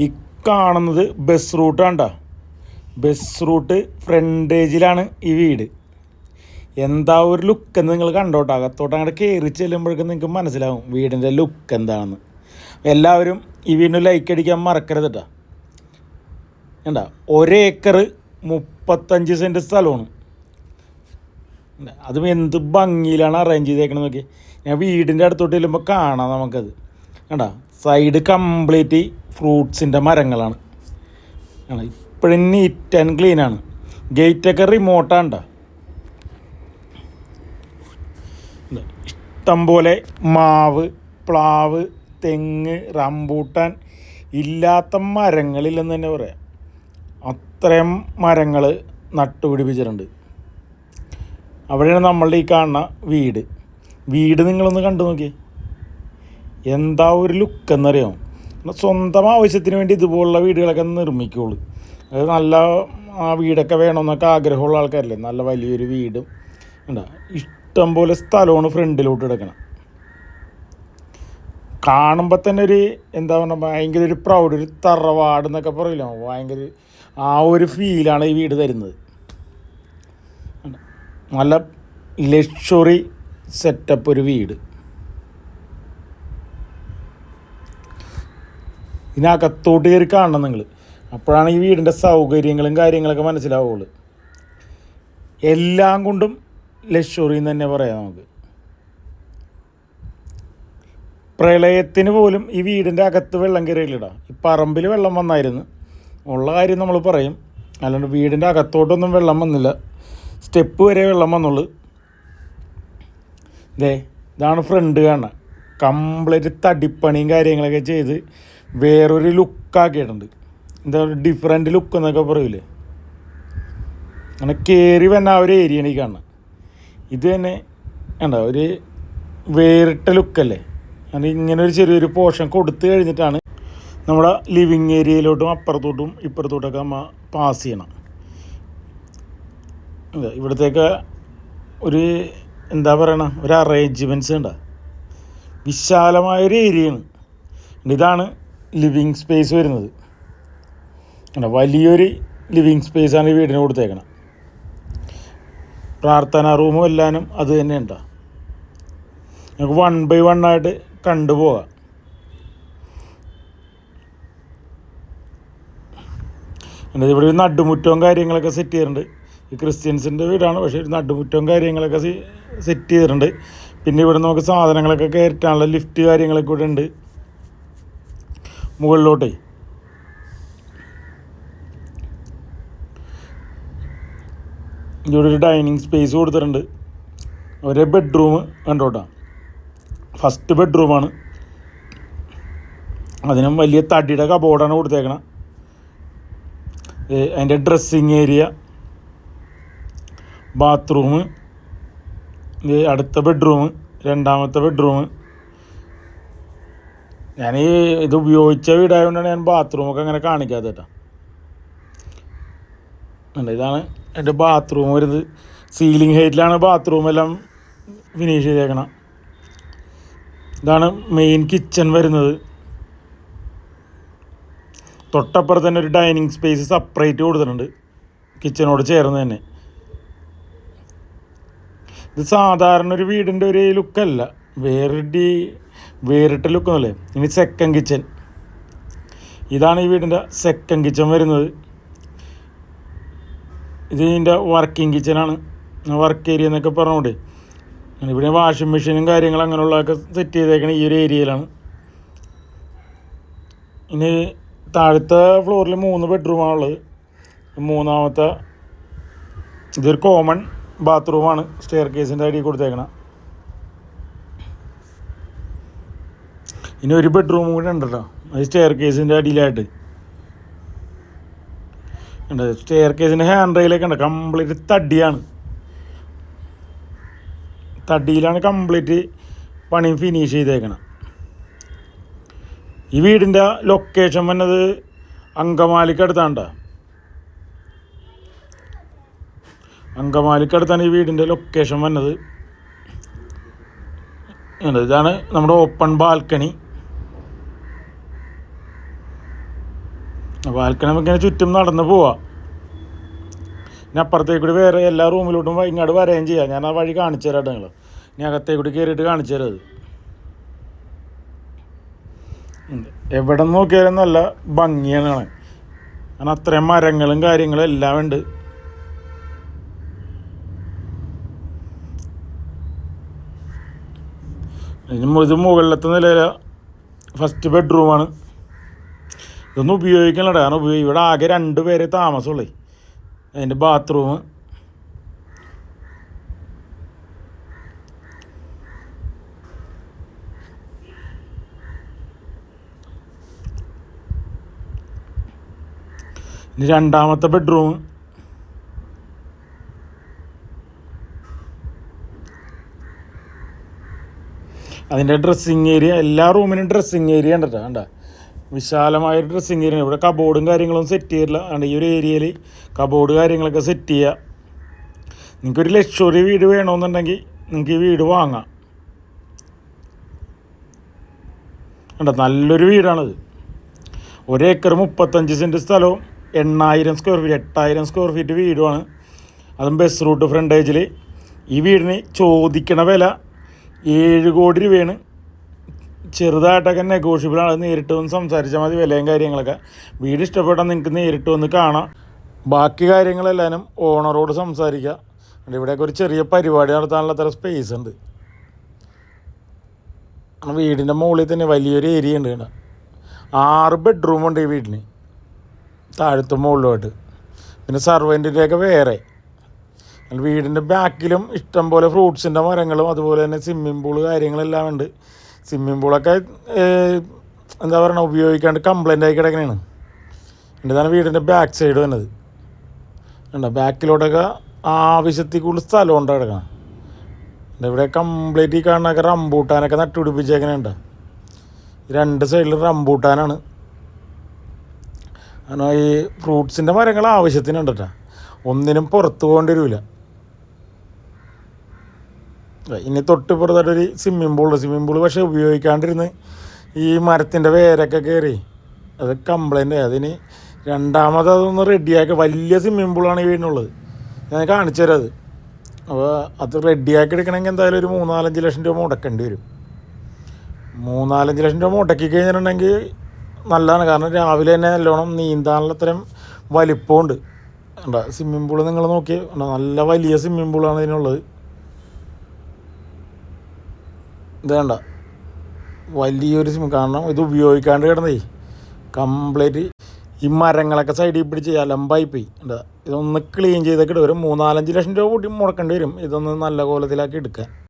ഈ കാണുന്നത് bus റൂട്ടാണ്ട. Bus route ഫ്രണ്ടേജിലാണ് ഈ വീട്. എന്താ ഒരു ലുക്കെന്ന് നിങ്ങൾ കണ്ടോട്ടോ. അകത്തോട്ട് അങ്ങോട്ട് കയറി ചെല്ലുമ്പോഴേക്കും നിങ്ങൾക്ക് മനസ്സിലാവും വീടിൻ്റെ ലുക്ക് എന്താണെന്ന്. എല്ലാവരും ഈ വീടിന് ലൈക്ക് അടിക്കാൻ മറക്കരുത് കേട്ടോ. എന്താ 1 ഏക്കർ 35 സെൻറ്റ് സ്ഥലമാണ്. അതും എന്ത് ഭംഗിയിലാണ് അറേഞ്ച് ചെയ്തേക്കണത് നോക്കി. ഞാൻ വീടിൻ്റെ അടുത്തോട്ട് ചെല്ലുമ്പോൾ കാണാം നമുക്കത്. കണ്ടാ സൈഡ് കംപ്ലീറ്റ് ഫ്രൂട്ട്സിൻ്റെ മരങ്ങളാണ്. ഇപ്പോഴും നീറ്റ് ആൻഡ് ക്ലീനാണ്. ഗേറ്റൊക്കെ റിമോട്ടാണ്ട. ഇഷ്ടംപോലെ മാവ്, പ്ലാവ്, തെങ്ങ്, റംബൂട്ടാൻ ഇല്ലാത്ത മരങ്ങളില്ലെന്ന് തന്നെ പറയാം. അത്രയും മരങ്ങൾ നട്ടുപിടിപ്പിച്ചിട്ടുണ്ട്. അവിടെയാണ് നമ്മളുടെ ഈ കാണുന്ന വീട്. വീട് നിങ്ങളൊന്ന് കണ്ടു നോക്കി. എന്താ ഒരു ലുക്ക് എന്നറിയാമോ. സ്വന്തം ആവശ്യത്തിന് വേണ്ടി ഇതുപോലുള്ള വീടുകളൊക്കെ നിർമ്മിക്കുകയുള്ളൂ. അത് നല്ല ആ വീടൊക്കെ വേണമെന്നൊക്കെ ആഗ്രഹമുള്ള ആൾക്കാരല്ലേ. നല്ല വലിയൊരു വീടും ഉണ്ടാ. ഇഷ്ടംപോലെ സ്ഥലമാണ് ഫ്രണ്ടിലോട്ട് കിടക്കണം. കാണുമ്പോൾ തന്നെ ഒരു എന്താ പറയുക, ഭയങ്കര ഒരു പ്രൗഡ്, ഒരു തറവാട് എന്നൊക്കെ പറയില്ല, ഭയങ്കര ആ ഒരു ഫീലാണ് ഈ വീട് തരുന്നത്. നല്ല ലക്ഷറി സെറ്റപ്പ് ഒരു വീട്. ഇതിനകത്തോട്ട് കയറി കാണണം നിങ്ങൾ. അപ്പോഴാണ് ഈ വീടിൻ്റെ സൗകര്യങ്ങളും കാര്യങ്ങളൊക്കെ മനസ്സിലാവുള്ളൂ. എല്ലാം കൊണ്ടും ലക്ഷറി എന്ന് തന്നെ പറയാം നമുക്ക്. പ്രളയത്തിന് പോലും ഈ വീടിൻ്റെ അകത്ത് വെള്ളം കയറിയില്ലടാ. ഈ പറമ്പിൽ വെള്ളം വന്നായിരുന്നു, ഉള്ള കാര്യം നമ്മൾ പറയും. അല്ലാണ്ട് വീടിൻ്റെ അകത്തോട്ടൊന്നും വെള്ളം വന്നില്ല. സ്റ്റെപ്പ് വരെ വെള്ളം വന്നുള്ളൂ. ഇതാണ് ഫ്രണ്ട് കാണുക. കംപ്ലീറ്റ് തടിപ്പണിയും കാര്യങ്ങളൊക്കെ ചെയ്ത് വേറൊരു ലുക്കാക്കിയിട്ടുണ്ട്. എന്താ പറയുക, ഡിഫറെൻറ്റ് ലുക്ക് എന്നൊക്കെ പറയൂലേ, അങ്ങനെ കയറി വന്ന ആ ഒരു ഏരിയയാണ് ഈ കാണുന്നത്. ഇത് തന്നെ എന്താ ഒരു വേറിട്ട ലുക്കല്ലേ. അത് ഇങ്ങനെ ഒരു ചെറിയൊരു പോർഷൻ കൊടുത്തു കഴിഞ്ഞിട്ടാണ് നമ്മുടെ ലിവിങ് ഏരിയയിലോട്ടും അപ്പുറത്തോട്ടും ഇപ്പുറത്തോട്ടൊക്കെ നമ്മൾ പാസ് ചെയ്യണം. ഇവിടത്തേക്ക് ഒരു എന്താ പറയണ ഒരു അറേഞ്ച്മെൻറ്റ്സ് ഉണ്ട്. വിശാലമായൊരു ഏരിയയാണ്. ഇതാണ് ലിവിങ് സ്പേസ് വരുന്നത്. വലിയൊരു ലിവിങ് സ്പേസാണ് ഈ വീടിന് കൊടുത്തേക്കണം. പ്രാർത്ഥനാ റൂമും എല്ലാനും അത് തന്നെ ഉണ്ടോ. നമുക്ക് 1 by 1 ആയിട്ട് കണ്ടുപോകാം. ഇവിടെ ഒരു നടുമുറ്റവും കാര്യങ്ങളൊക്കെ സെറ്റ് ചെയ്തിട്ടുണ്ട്. ഈ ക്രിസ്ത്യൻസിൻ്റെ വീടാണ്, പക്ഷേ ഒരു നടുമുറ്റവും കാര്യങ്ങളൊക്കെ സെറ്റ് ചെയ്തിട്ടുണ്ട്. പിന്നെ ഇവിടെ നമുക്ക് സാധനങ്ങളൊക്കെ കയറ്റാനുള്ള ലിഫ്റ്റ് കാര്യങ്ങളൊക്കെ ഇവിടെ ഉണ്ട് മുകളിലോട്ടേ. ഇവിടെ ഒരു ഡൈനിങ് സ്പേസ് കൊടുത്തിട്ടുണ്ട്. ഒരേ ബെഡ്റൂം കണ്ടോട്ടാ. ഫസ്റ്റ് ബെഡ്റൂമാണ്. അതിനും വലിയ തടിയുടെ കബോർഡാണ് കൊടുത്തേക്കണം. അതിൻ്റെ ഡ്രസ്സിങ് ഏരിയ, ബാത്റൂം, അടുത്ത ബെഡ്റൂം, രണ്ടാമത്തെ ബെഡ്റൂം. ഞാൻ ഇത് ഉപയോഗിച്ച വീടായതുകൊണ്ടാണ് ഞാൻ ബാത്റൂമൊക്കെ അങ്ങനെ കാണിക്കാത്ത കേട്ടോ. ഇതാണ് എൻ്റെ ബാത്റൂം വരുന്നത്. സീലിംഗ് ഹൈറ്റിലാണ് ബാത്റൂമെല്ലാം ഫിനിഷ് ചെയ്തേക്കണം. ഇതാണ് മെയിൻ കിച്ചൺ വരുന്നത്. തൊട്ടപ്പുറത്ത് തന്നെ ഒരു ഡൈനിങ് സ്പേസ് സെപ്പറേറ്റ് കൊടുത്തിട്ടുണ്ട് കിച്ചനോട് ചേർന്ന് തന്നെ. ഇത് സാധാരണ ഒരു വീടിൻ്റെ ഒരു ലുക്കല്ല, വേറിട്ട ലുക്കൊന്നുമല്ലേ. ഇനി സെക്കൻഡ് കിച്ചൺ. ഇതാണ് ഈ വീടിൻ്റെ സെക്കൻഡ് കിച്ചൺ വരുന്നത്. ഇത് ഇതിൻ്റെ വർക്കിംഗ് കിച്ചനാണ്. വർക്ക് ഏരിയ എന്നൊക്കെ പറഞ്ഞുകൊണ്ട് ഇവിടെ വാഷിംഗ് മെഷീനും കാര്യങ്ങളും അങ്ങനെയുള്ളതൊക്കെ സെറ്റ് ചെയ്തേക്കണ ഈ ഒരു ഏരിയയിലാണ്. ഇനി താഴത്തെ ഫ്ലോറിൽ 3 ബെഡ്റൂമാണുള്ളത്. മൂന്നാമത്തെ ഇതൊരു കോമൺ ബാത്റൂമാണ്, സ്റ്റെയർ കേസിൻ്റെ അടിയിൽ കൊടുത്തേക്കണം. ഇനി ഒരു ബെഡ്റൂം കൂടെ ഉണ്ട് കേട്ടോ, അത് സ്റ്റെയർ കേസിൻ്റെ അടിയിലായിട്ട് ഉണ്ട്. സ്റ്റെയർ കേസിൻ്റെ ഹാൻഡ് റെയിലൊക്കെ ഉണ്ട്, കംപ്ലീറ്റ് തടിയാണ്. തടിയിലാണ് കംപ്ലീറ്റ് പണി ഫിനിഷ് ചെയ്തേക്കണം. ഈ വീടിൻ്റെ ലൊക്കേഷൻ വന്നത് അങ്കമാലിക്കടുത്താണ്. അങ്കമാലിക്കടുത്താണ് ഈ വീടിൻ്റെ ലൊക്കേഷൻ വന്നത്. ഇതാണ് നമ്മുടെ ഓപ്പൺ ബാൽക്കണി. ബാൽക്കണി ഇങ്ങനെ ചുറ്റും നടന്ന് പോവാം. ഇനി അപ്പുറത്തേക്കൂടി വേറെ എല്ലാ റൂമിലോട്ടും ഇങ്ങോട്ട് വരെയും ചെയ്യാം. ഞാൻ ആ വഴി കാണിച്ചു തരാം നിങ്ങൾ. ഇനി അകത്തേക്കൂടി കയറിയിട്ട് കാണിച്ചു തരാം. അത് എവിടെ നോക്കിയാലും നല്ല ഭംഗിയാണ് കാണാൻ. കാരണം അത്രയും മരങ്ങളും കാര്യങ്ങളും എല്ലാം ഉണ്ട്. ഇത് മുകളിലത്തെ നിലയില ഫസ്റ്റ് ബെഡ്റൂമാണ്. ഇതൊന്നും ഉപയോഗിക്കണടാ. കാരണം ഇവിടെ ആകെ 2 പേരെ താമസമുള്ളേ. അതിൻ്റെ ബാത്റൂം, ഇനി രണ്ടാമത്തെ ബെഡ്റൂം. അതിൻ്റെ ഡ്രസ്സിങ് ഏരിയ, എല്ലാ റൂമിനും ഡ്രസ്സിങ് ഏരിയ ഉണ്ട് കേട്ടോ. കണ്ട വിശാലമായൊരു ഡ്രസ്സിങ് ഏരിയ. ഇവിടെ കബോർഡും കാര്യങ്ങളും സെറ്റ് ചെയ്തില്ല. അതുകൊണ്ട് ഈ ഒരു ഏരിയയിൽ കബോർഡ് കാര്യങ്ങളൊക്കെ സെറ്റ് ചെയ്യുക. നിങ്ങൾക്കൊരു ലക്ഷറി വീട് വേണമെന്നുണ്ടെങ്കിൽ നിങ്ങൾക്ക് ഈ വീട് വാങ്ങാം. കണ്ട നല്ലൊരു വീടാണിത്. 1 ഏക്കർ 35 സെൻറ്റ് സ്ഥലവും 8,000 സ്ക്വയർ ഫീറ്റ് 8,000 സ്ക്വയർ ഫീറ്റ് വീടുമാണ്. അതും ബസ് റൂട്ട് ഫ്രണ്ടേജിൽ. ഈ വീടിന് ചോദിക്കണ വില 7 കോടി രൂപയാണ്. ചെറുതായിട്ടൊക്കെ നെഗോഷ്യബിളാണ്. നേരിട്ട് വന്ന് സംസാരിച്ചാൽ മതി വിലയും കാര്യങ്ങളൊക്കെ. വീട് ഇഷ്ടപ്പെട്ടാൽ നിങ്ങൾക്ക് നേരിട്ട് വന്ന് കാണാം. ബാക്കി കാര്യങ്ങളെല്ലാവരും ഓണറോട് സംസാരിക്കുക. ഇവിടെയൊക്കെ ഒരു ചെറിയ പരിപാടി നടത്താനുള്ള അത്ര സ്പേസ് ഉണ്ട്. വീടിൻ്റെ മുകളിൽ തന്നെ വലിയൊരു ഏരിയ ഉണ്ട്. 6 ബെഡ്റൂമുണ്ട് ഈ വീടിന്, താഴത്തും മുകളിലുമായിട്ട്. പിന്നെ സർവൻറ്റിൻ്റെയൊക്കെ വേറെ. വീടിൻ്റെ ബാക്കിലും ഇഷ്ടം പോലെ ഫ്രൂട്ട്സിൻ്റെ മരങ്ങളും അതുപോലെ തന്നെ സ്വിമ്മിംഗ് പൂള് കാര്യങ്ങളെല്ലാം ഉണ്ട്. സ്വിമ്മിംഗ് പൂളൊക്കെ എന്താ പറയുക, ഉപയോഗിക്കാണ്ട് കംപ്ലൈൻ്റ് ആയി കിടക്കണതാണ്. ഇതാണ് വീടിൻ്റെ ബാക്ക് സൈഡ് വന്നത്. ഉണ്ട് ബാക്കിലോട്ടൊക്കെ ആവശ്യത്തിൽ കൂടുതൽ സ്ഥലം ഉണ്ട് കിടക്കണം. ഇവിടെ കംപ്ലീറ്റ് ഈ കാണുന്നൊക്കെ റംബൂട്ടാനൊക്കെ നട്ടുപിടിപ്പിച്ചേക്കണുണ്ട്. 2 സൈഡിൽ റംബൂട്ടാനാണ്. കാരണം ഈ ഫ്രൂട്ട്സിൻ്റെ മരങ്ങൾ ആവശ്യത്തിനുണ്ട് കേട്ടോ. ഒന്നിനും പുറത്ത് പോകേണ്ടി വരില്ല. ഇനി തൊട്ടിപ്പുറത്തായിട്ടൊരു സ്വിമ്മിംഗ് പൂൾ പക്ഷേ ഉപയോഗിക്കാണ്ടിരുന്ന് ഈ മരത്തിൻ്റെ വേരൊക്കെ കയറി അത് കംപ്ലൈൻ്റ് ആയി. അതിന് രണ്ടാമത് അതൊന്ന് റെഡിയാക്കി, വലിയ സ്വിമ്മിംഗ് പൂളാണ് ഈ വീടിനുള്ളത്. ഞാൻ കാണിച്ചു തരാം അത്. അപ്പോൾ അത് റെഡിയാക്കി എടുക്കണമെങ്കിൽ എന്തായാലും ഒരു 3-4 ലക്ഷം രൂപ മുടക്കേണ്ടി വരും. 3-4 ലക്ഷം രൂപ മുടക്കി കഴിഞ്ഞിട്ടുണ്ടെങ്കിൽ നല്ലതാണ്. കാരണം രാവിലെ തന്നെ നല്ലോണം നീന്താനുള്ള അത്രയും വലിപ്പമുണ്ട്. ഉണ്ടോ സ്വിമ്മിംഗ് പൂള് നിങ്ങൾ നോക്കി, നല്ല വലിയ സ്വിമ്മിംഗ് പൂളാണ് ഇതിനുള്ളത്. ഇത് വേണ്ട വലിയൊരു കാരണം ഇത് ഉപയോഗിക്കാണ്ട് കിടന്നേ കംപ്ലീറ്റ് ഈ മരങ്ങളൊക്കെ സൈഡിൽ പിടിച്ച് അലമ്പായി പോയി. എന്താ ഇതൊന്ന് ക്ലീൻ ചെയ്തൊക്കെ ഇടും. ഒരു 3-4 ലക്ഷം രൂപ കൂട്ടി മുടക്കേണ്ടി വരും ഇതൊന്ന് നല്ല കോലത്തിലാക്കി എടുക്കാൻ.